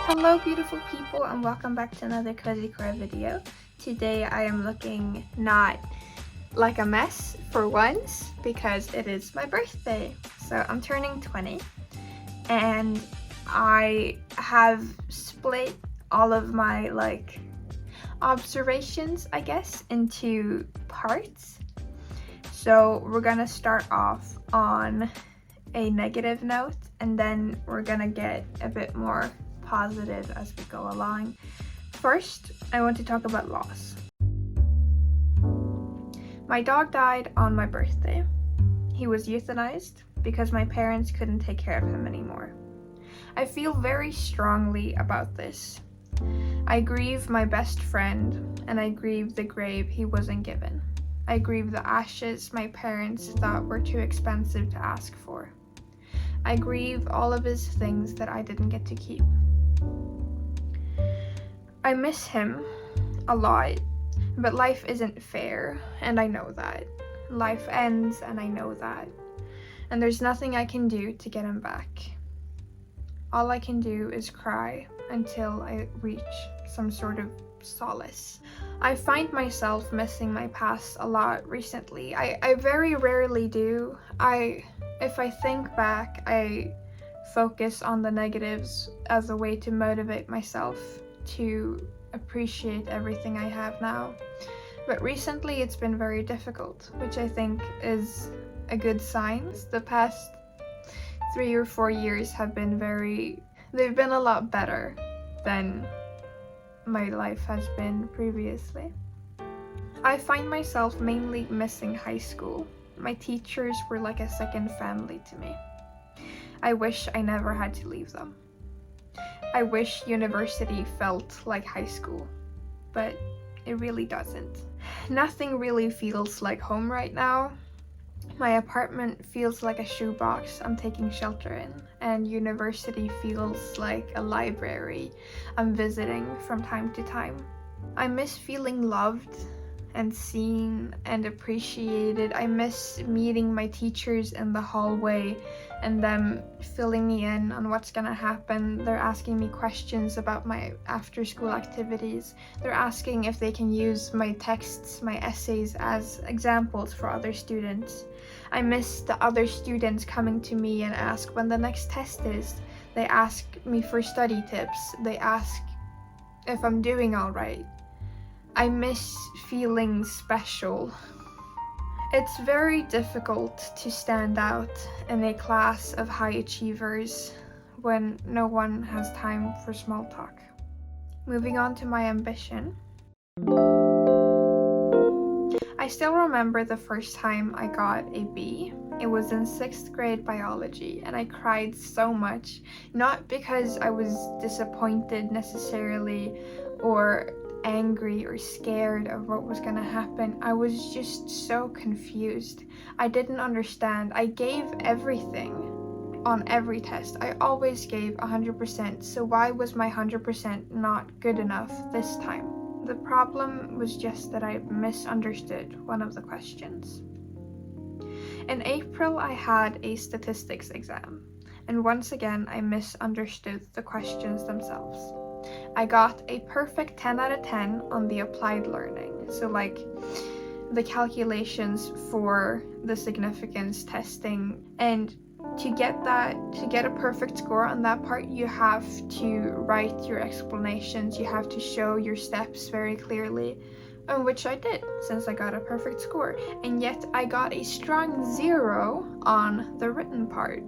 Hello beautiful people and welcome back to another Cozy Core video. Today I am looking not like a mess for once because it is my birthday. So I'm turning 20 and I have split all of my observations, I guess, into parts. So we're gonna start off on a negative note and then we're gonna get a bit more positive as we go along. First, I want to talk about loss. My dog died on my birthday. He was euthanized because my parents couldn't take care of him anymore. I feel very strongly about this. I grieve my best friend and I grieve the grave he wasn't given. I grieve the ashes my parents thought were too expensive to ask for. I grieve all of his things that I didn't get to keep. I miss him a lot, but life isn't fair, and I know that. Life ends, and I know that. And there's nothing I can do to get him back. All I can do is cry until I reach some sort of solace. I find myself missing my past a lot recently. I very rarely do. If I think back, I focus on the negatives as a way to motivate myself to appreciate everything I have now. But recently it's been very difficult, which I think is a good sign. The past 3 or 4 years have been they've been a lot better than my life has been previously. I find myself mainly missing high school. My teachers were like a second family to me. I wish I never had to leave them. I wish university felt like high school, but it really doesn't. Nothing really feels like home right now. My apartment feels like a shoebox I'm taking shelter in, and university feels like a library I'm visiting from time to time. I miss feeling loved and seen and appreciated. I miss meeting my teachers in the hallway and them filling me in on what's gonna happen. They're asking me questions about my after school activities. They're asking if they can use my texts, my essays as examples for other students. I miss the other students coming to me and ask when the next test is. They ask me for study tips. They ask if I'm doing all right. I miss feeling special. It's very difficult to stand out in a class of high achievers when no one has time for small talk. Moving on to my ambition. I still remember the first time I got a B. It was in 6th grade biology, and I cried so much, not because I was disappointed necessarily or angry or scared of what was gonna happen. I was just so confused. I didn't understand. I gave everything on every test. I always gave 100%, so why was my 100% not good enough this time? The problem was just that I misunderstood one of the questions. In April, I had a statistics exam, and once again, I misunderstood the questions themselves. I got a perfect 10 out of 10 on the applied learning, so the calculations for the significance testing, and to get a perfect score on that part, you have to write your explanations, you have to show your steps very clearly, which I did since I got a perfect score, and yet I got a strong 0 on the written part.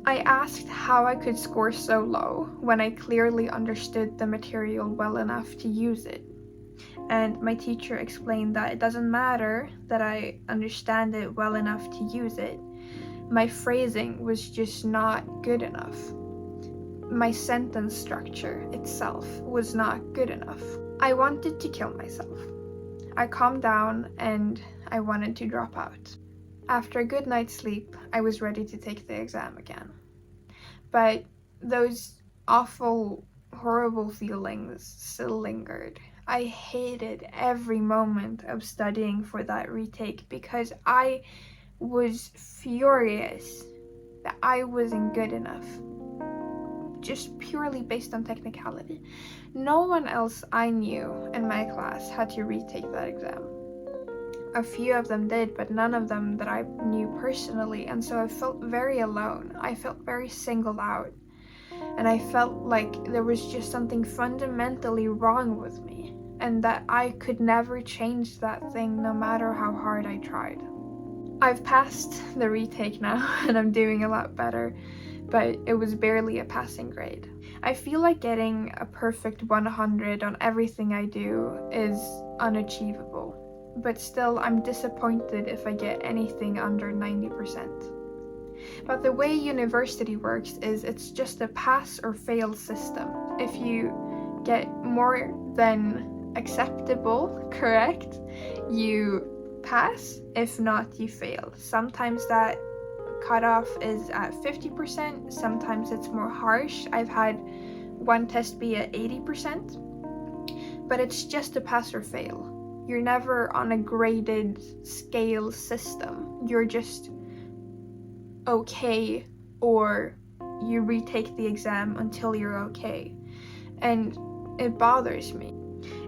I asked how I could score so low when I clearly understood the material well enough to use it. And my teacher explained that it doesn't matter that I understand it well enough to use it. My phrasing was just not good enough. My sentence structure itself was not good enough. I wanted to kill myself. I calmed down and I wanted to drop out. After a good night's sleep, I was ready to take the exam again. But those awful, horrible feelings still lingered. I hated every moment of studying for that retake because I was furious that I wasn't good enough. just purely based on technicality. No one else I knew in my class had to retake that exam. A few of them did, but none of them that I knew personally, and so I felt very alone. I felt very singled out, and I felt like there was just something fundamentally wrong with me, and that I could never change that thing no matter how hard I tried. I've passed the retake now, and I'm doing a lot better, but it was barely a passing grade. I feel like getting a perfect 100 on everything I do is unachievable, but still I'm disappointed if I get anything under 90%. But the way university works is it's just a pass or fail system. If you get more than acceptable correct, you pass. If not, you fail. Sometimes that cutoff is at 50%, sometimes it's more harsh. I've had one test be at 80%, but it's just a pass or fail. You're never on a graded scale system. You're just okay, or you retake the exam until you're okay. And it bothers me.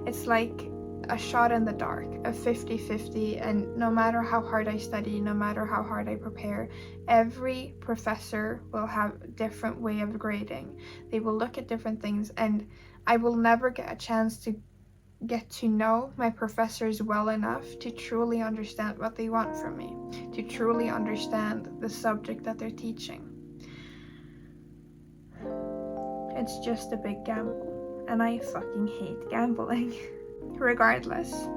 It's like a shot in the dark, a 50-50, and no matter how hard I study, no matter how hard I prepare, every professor will have a different way of grading. They will look at different things, and I will never get a chance to get to know my professors well enough to truly understand what they want from me, to truly understand the subject that they're teaching. It's just a big gamble, and I fucking hate gambling. Regardless,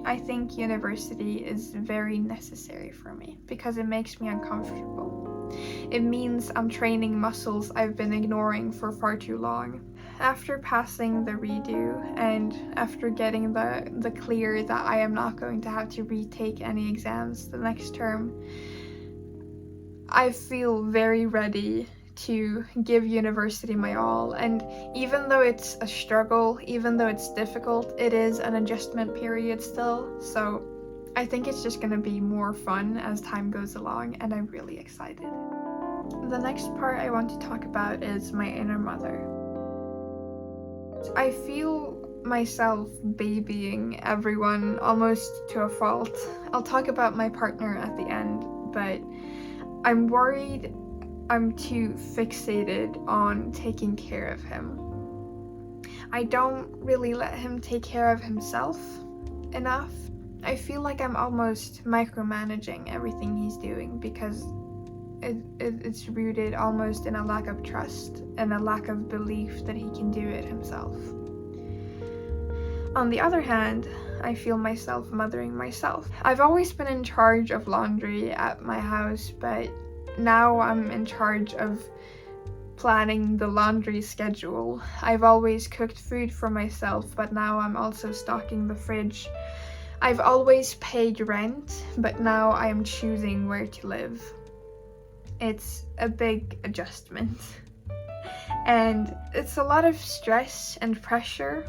I think university is very necessary for me because it makes me uncomfortable. It means I'm training muscles I've been ignoring for far too long. After passing the redo and after getting the clear that I am not going to have to retake any exams the next term, I feel very ready to give university my all. And even though it's a struggle, even though it's difficult, it is an adjustment period still. So I think it's just gonna be more fun as time goes along, and I'm really excited. The next part I want to talk about is my inner mother. I feel myself babying everyone almost to a fault. I'll talk about my partner at the end, but I'm worried I'm too fixated on taking care of him. I don't really let him take care of himself enough. I feel like I'm almost micromanaging everything he's doing because it's rooted almost in a lack of trust and a lack of belief that he can do it himself. On the other hand, I feel myself mothering myself. I've always been in charge of laundry at my house, but now I'm in charge of planning the laundry schedule. I've always cooked food for myself, but now I'm also stocking the fridge. I've always paid rent, but now I am choosing where to live. It's a big adjustment. And it's a lot of stress and pressure.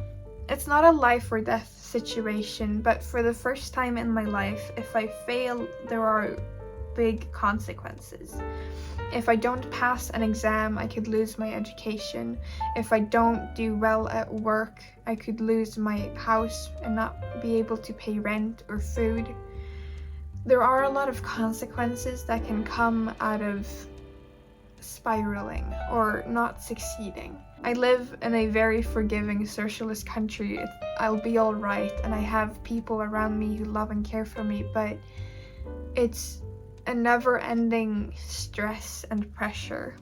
It's not a life or death situation, but for the first time in my life, if I fail, there are big consequences. If I don't pass an exam, I could lose my education. If I don't do well at work, I could lose my house and not be able to pay rent or food. There are a lot of consequences that can come out of spiraling or not succeeding. I live in a very forgiving socialist country. I'll be all right, and I have people around me who love and care for me, but it's a never-ending stress and pressure.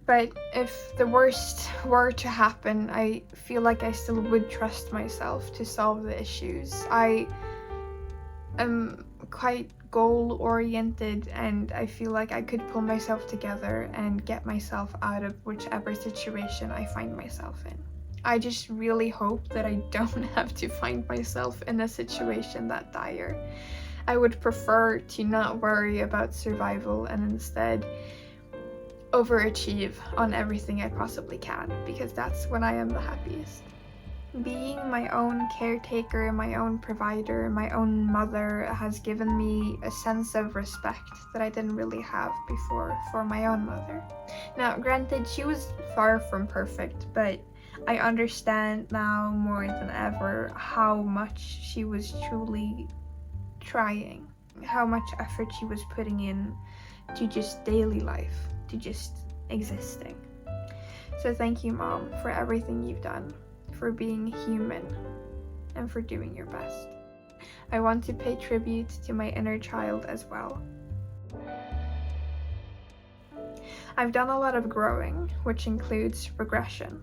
But if the worst were to happen, I feel like I still would trust myself to solve the issues. I am quite goal-oriented, and I feel like I could pull myself together and get myself out of whichever situation I find myself in. I just really hope that I don't have to find myself in a situation that dire. I would prefer to not worry about survival and instead overachieve on everything I possibly can, because that's when I am the happiest. Being my own caretaker, my own provider, my own mother has given me a sense of respect that I didn't really have before for my own mother. Now, granted, she was far from perfect, but I understand now more than ever how much she was truly trying, how much effort she was putting in to just daily life, to just existing. So thank you, Mom, for everything you've done, for being human, and for doing your best. I want to pay tribute to my inner child as well. I've done a lot of growing, which includes regression.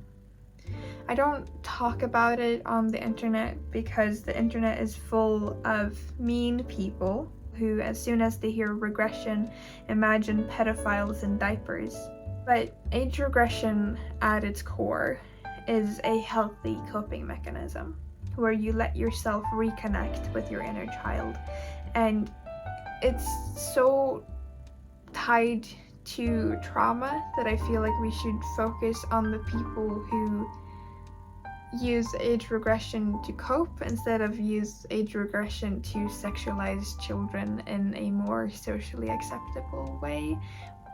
I don't talk about it on the internet because the internet is full of mean people who, as soon as they hear regression, imagine pedophiles in diapers. But age regression at its core is a healthy coping mechanism where you let yourself reconnect with your inner child. And it's so tied to trauma that I feel like we should focus on the people who use age regression to cope instead of use age regression to sexualize children in a more socially acceptable way.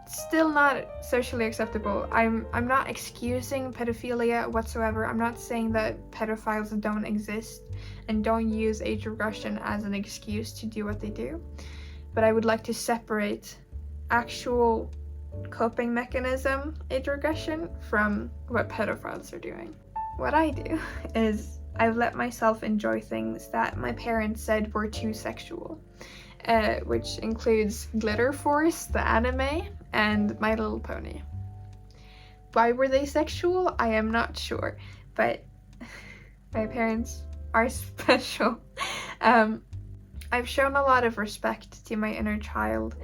Still not socially acceptable. I'm not excusing pedophilia whatsoever. I'm not saying that pedophiles don't exist and don't use age regression as an excuse to do what they do. But I would like to separate actual coping mechanism age regression from what pedophiles are doing. What I do is I've let myself enjoy things that my parents said were too sexual, which includes Glitter Force, the anime, and My Little Pony. Why were they sexual? I am not sure, but my parents are special. I've shown a lot of respect to my inner child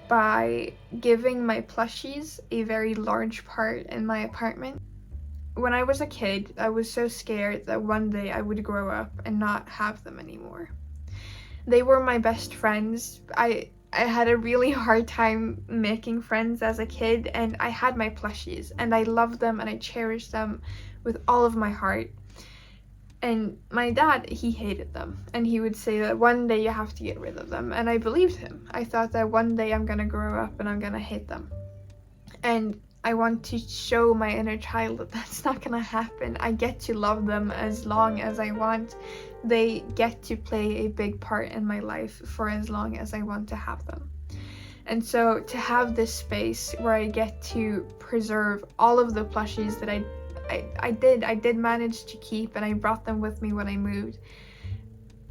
by giving my plushies a very large part in my apartment. When I was a kid, I was so scared that one day I would grow up and not have them anymore. They were my best friends. I had a really hard time making friends as a kid, and I had my plushies, and I loved them and I cherished them with all of my heart. And my dad, he hated them, and he would say that one day you have to get rid of them, and I believed him. I thought that one day I'm gonna grow up and I'm gonna hate them. And I want to show my inner child that that's not gonna happen. I get to love them as long as I want. They get to play a big part in my life for as long as I want to have them. And so to have this space where I get to preserve all of the plushies that I did manage to keep, and I brought them with me when I moved,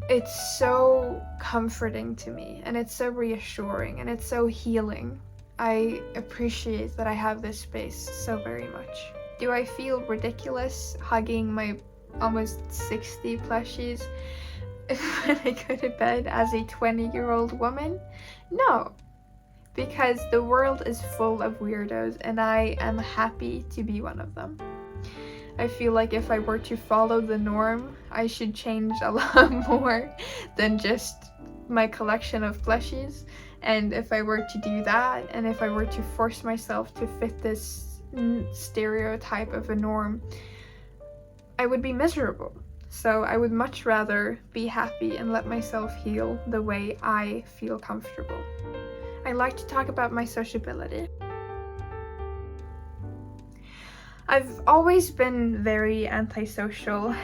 it's so comforting to me, and it's so reassuring, and it's so healing. I appreciate that I have this space so very much. Do I feel ridiculous hugging my almost 60 plushies when I go to bed as a 20-year-old woman? No, because the world is full of weirdos and I am happy to be one of them. I feel like if I were to follow the norm, I should change a lot more than just my collection of plushies. And if I were to do that, and if I were to force myself to fit this stereotype of a norm, I would be miserable. So I would much rather be happy and let myself heal the way I feel comfortable. I like to talk about my sociability. I've always been very antisocial,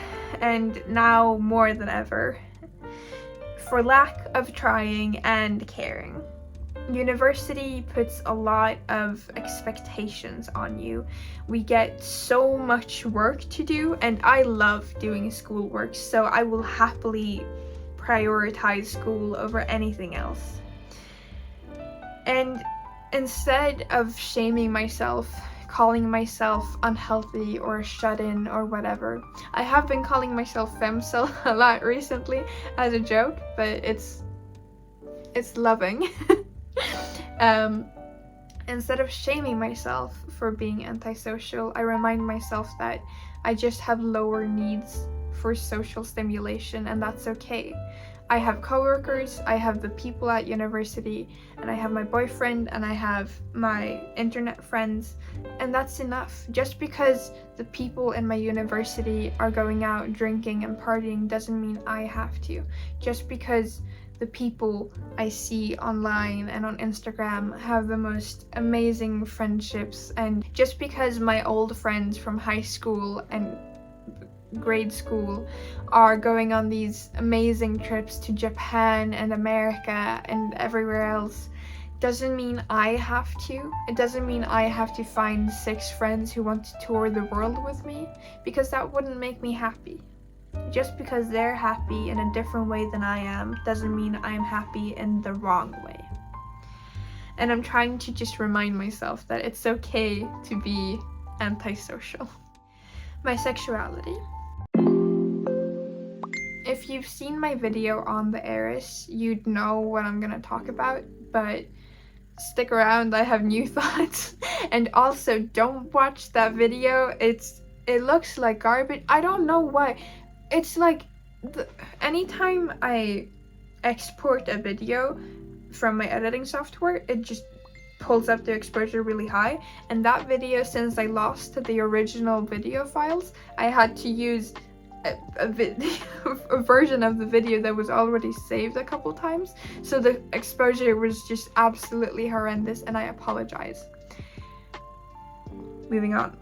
and now more than ever, for lack of trying and caring. University puts a lot of expectations on you. We get so much work to do, and I love doing schoolwork, so I will happily prioritize school over anything else. And instead of shaming myself, calling myself unhealthy or shut-in or whatever, I have been calling myself femcel a lot recently as a joke, but it's loving. Instead of shaming myself for being antisocial, I remind myself that I just have lower needs for social stimulation, and that's okay. I have coworkers, I have the people at university, and I have my boyfriend, and I have my internet friends, and that's enough. Just because the people in my university are going out drinking and partying doesn't mean I have to. Just because the people I see online and on Instagram have the most amazing friendships, and just because my old friends from high school and grade school are going on these amazing trips to Japan and America and everywhere else doesn't mean I have to. It doesn't mean I have to find 6 friends who want to tour the world with me, because that wouldn't make me happy. Just because they're happy in a different way than I am doesn't mean I'm happy in the wrong way. And I'm trying to just remind myself that it's okay to be antisocial. My sexuality. If you've seen my video on the heiress, you'd know what I'm gonna talk about, but stick around, I have new thoughts. And also, don't watch that video. It looks like garbage. I don't know why. It's like, anytime I export a video from my editing software, it just pulls up the exposure really high. And that video, since I lost the original video files, I had to use a version of the video that was already saved a couple times, so the exposure was just absolutely horrendous, and I apologize. Moving on.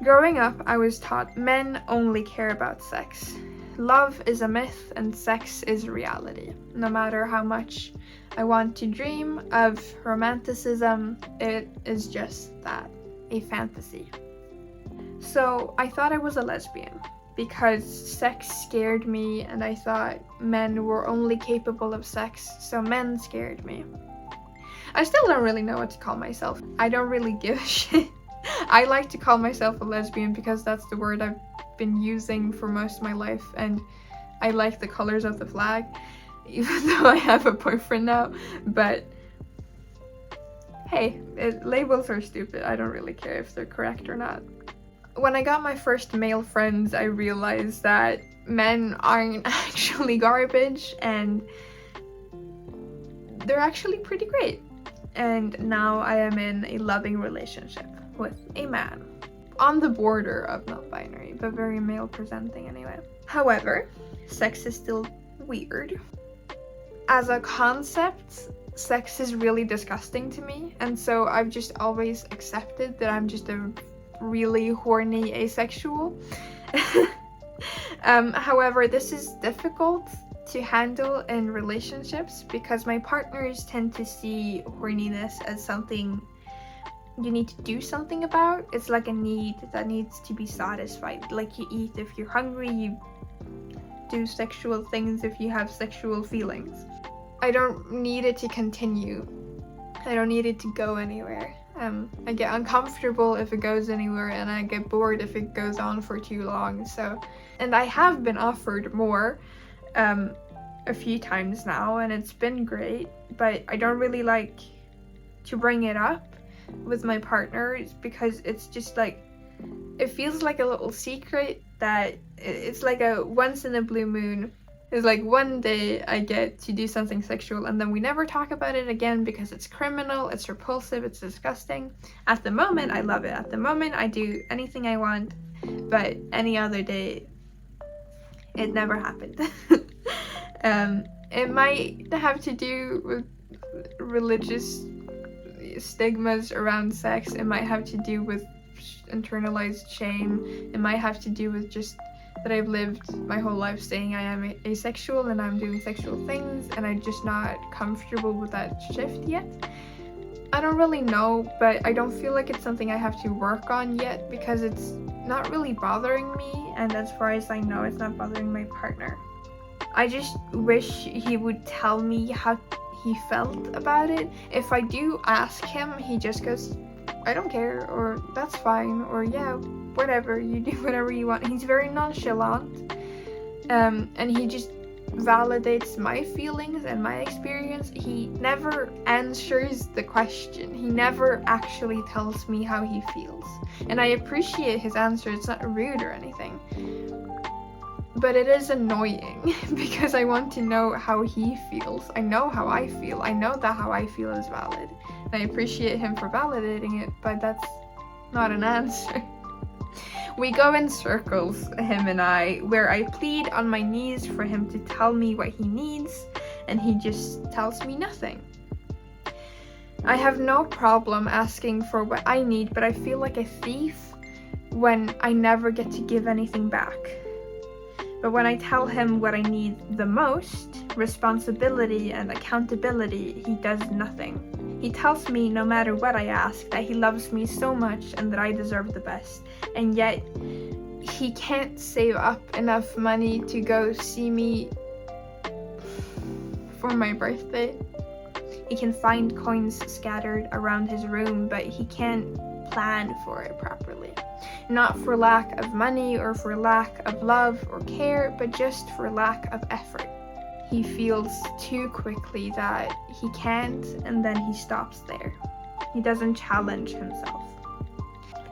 Growing up, I was taught men only care about sex. Love is a myth and sex is reality. No matter how much I want to dream of romanticism, it is just that, a fantasy. So I thought I was a lesbian because sex scared me, and I thought men were only capable of sex, so men scared me. I still don't really know what to call myself. I don't really give a shit. I like to call myself a lesbian because that's the word I've been using for most of my life, and I like the colors of the flag, even though I have a boyfriend now. But hey, labels are stupid. I don't really care if they're correct or not. When I got my first male friends, I realized that men aren't actually garbage, and they're actually pretty great. And now I am in a loving relationship with a man. On the border of non-binary, but very male presenting anyway. However, sex is still weird. As a concept, sex is really disgusting to me, and so I've just always accepted that I'm just a really horny asexual. However, this is difficult to handle in relationships because my partners tend to see horniness as something you need to do something about. It's like a need that needs to be satisfied. Like you eat if you're hungry, you do sexual things if you have sexual feelings. I don't need it to continue. I don't need it to go anywhere. I get uncomfortable if it goes anywhere, and I get bored if it goes on for too long. And I have been offered more a few times now, and it's been great, but I don't really like to bring it up with my partners because it's just like, it feels like a little secret that it's like a once in a blue moon. It's like one day I get to do something sexual and then we never talk about it again because it's criminal, it's repulsive, it's disgusting. At the moment, I love it. At the moment, I do anything I want, but any other day, it never happened. It might have to do with religious stigmas around sex. It might have to do with internalized shame. It might have to do with just that I've lived my whole life saying I am asexual and I'm doing sexual things, and I'm just not comfortable with that shift yet. I don't really know, but I don't feel like it's something I have to work on yet because it's not really bothering me, and as far as I know, it's not bothering my partner. I just wish he would tell me how he felt about it. If I do ask him, he just goes, I don't care, or that's fine, or yeah, whatever, you do whatever you want. He's very nonchalant, and he just validates my feelings and my experience. He never answers the question. He never actually tells me how he feels, and I appreciate his answer. It's not rude or anything, But it is annoying because I want to know how he feels. I know how I feel. I know that how I feel is valid. And I appreciate him for validating it, but that's not an answer. We go in circles, him and I, where I plead on my knees for him to tell me what he needs, and he just tells me nothing. I have no problem asking for what I need, but I feel like a thief when I never get to give anything back. But when I tell him what I need the most, responsibility and accountability, he does nothing. He tells me no matter what I ask that he loves me so much and that I deserve the best. And yet, he can't save up enough money to go see me for my birthday. He can find coins scattered around his room, but he can't plan for it properly. Not for lack of money or for lack of love or care, but just for lack of effort. He feels too quickly that he can't, and then he stops there. He doesn't challenge himself.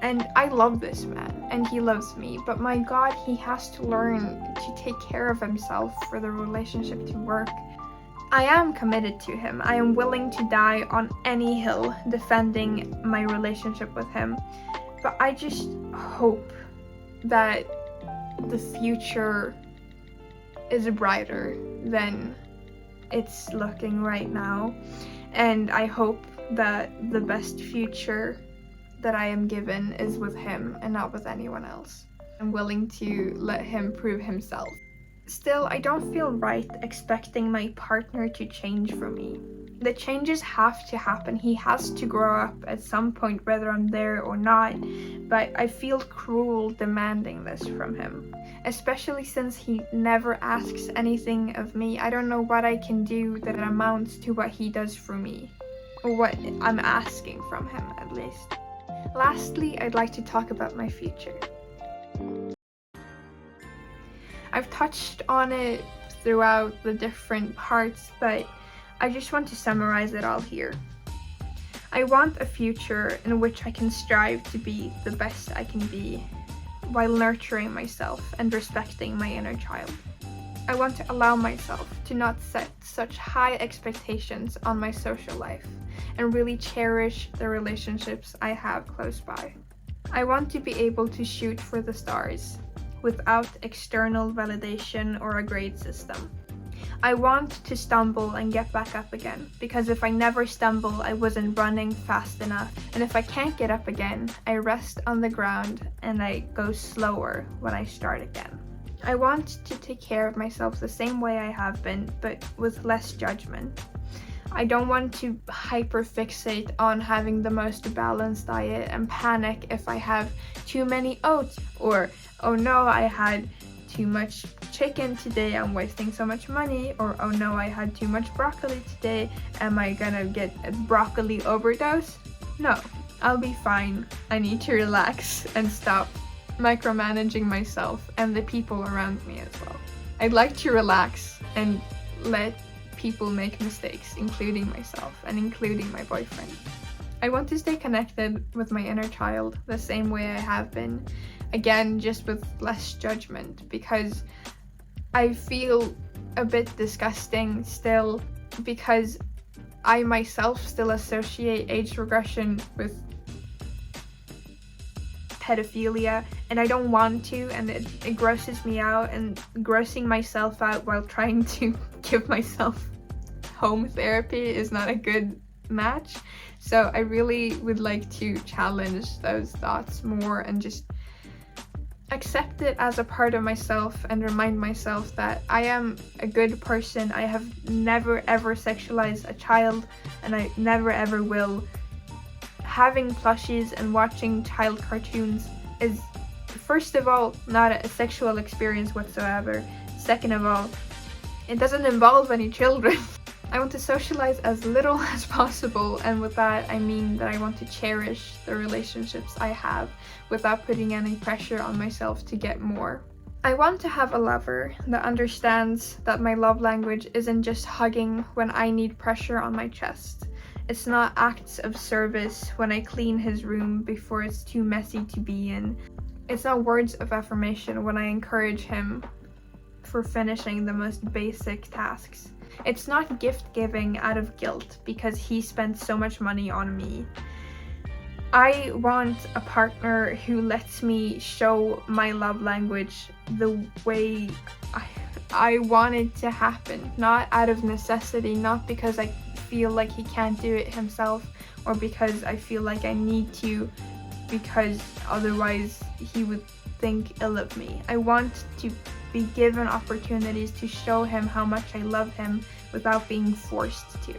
And I love this man, and he loves me, but my God, he has to learn to take care of himself for the relationship to work. I am committed to him. I am willing to die on any hill defending my relationship with him. But I just hope that the future is brighter than it's looking right now. And I hope that the best future that I am given is with him and not with anyone else. I'm willing to let him prove himself. Still, I don't feel right expecting my partner to change for me. The changes have to happen. He has to grow up at some point, whether I'm there or not, but I feel cruel demanding this from him, especially since he never asks anything of me. I don't know what I can do that amounts to what he does for me, or what I'm asking from him at least. Lastly, I'd like to talk about my future. I've touched on it throughout the different parts, but I just want to summarize it all here. I want a future in which I can strive to be the best I can be while nurturing myself and respecting my inner child. I want to allow myself to not set such high expectations on my social life and really cherish the relationships I have close by. I want to be able to shoot for the stars without external validation or a grade system. I want to stumble and get back up again, because if I never stumble, I wasn't running fast enough. And if I can't get up again, I rest on the ground and I go slower when I start again. I want to take care of myself the same way I have been, but with less judgment. I don't want to hyperfixate on having the most balanced diet and panic if I have too many oats, or oh no, I had too much chicken today, I'm wasting so much money, or oh no, I had too much broccoli today, am I gonna get a broccoli overdose? No, I'll be fine. I need to relax and stop micromanaging myself and the people around me as well. I'd like to relax and let people make mistakes, including myself and including my boyfriend. I want to stay connected with my inner child the same way I have been, again, just with less judgment, because I feel a bit disgusting still, because I myself still associate age regression with pedophilia, and I don't want to, and it grosses me out, and grossing myself out while trying to give myself home therapy is not a good match. So I really would like to challenge those thoughts more and just accept it as a part of myself and remind myself that I am a good person. I have never ever sexualized a child, and I never ever will. Having plushies and watching child cartoons is, first of all, not a sexual experience whatsoever. Second of all, it doesn't involve any children. I want to socialize as little as possible, and with that I mean that I want to cherish the relationships I have without putting any pressure on myself to get more. I want to have a lover that understands that my love language isn't just hugging when I need pressure on my chest. It's not acts of service when I clean his room before it's too messy to be in. It's not words of affirmation when I encourage him for finishing the most basic tasks. It's not gift giving out of guilt because he spent so much money on me. I want a partner who lets me show my love language the way I want it to happen, not out of necessity, not because I feel like he can't do it himself or because I feel like I need to, because otherwise he would think ill of me. I want to be given opportunities to show him how much I love him without being forced to.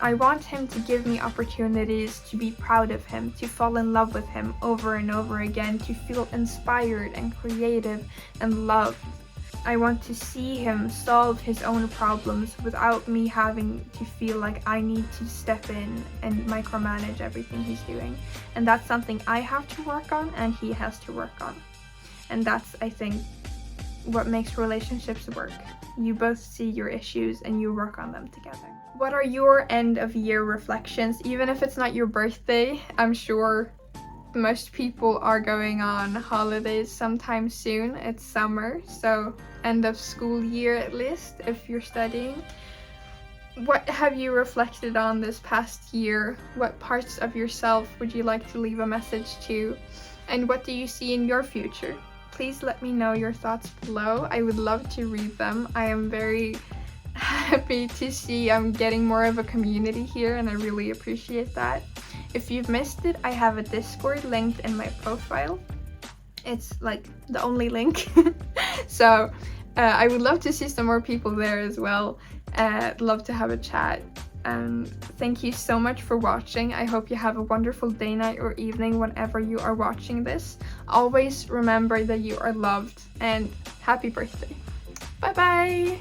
I want him to give me opportunities to be proud of him, to fall in love with him over and over again, to feel inspired and creative and loved. I want to see him solve his own problems without me having to feel like I need to step in and micromanage everything he's doing. And that's something I have to work on and he has to work on. And that's, I think, what makes relationships work. You both see your issues and you work on them together. What are your end of year reflections? Even if it's not your birthday, I'm sure most people are going on holidays sometime soon. It's summer, so end of school year at least, if you're studying. What have you reflected on this past year? What parts of yourself would you like to leave a message to? And what do you see in your future? Please let me know your thoughts below. I would love to read them. I am very happy to see I'm getting more of a community here, and I really appreciate that. If you've missed it, I have a Discord linked in my profile. It's like the only link. So I would love to see some more people there as well. Love to have a chat. Thank you so much for watching. I hope you have a wonderful day, night, or evening whenever you are watching this. Always remember that you are loved, and happy birthday. Bye bye!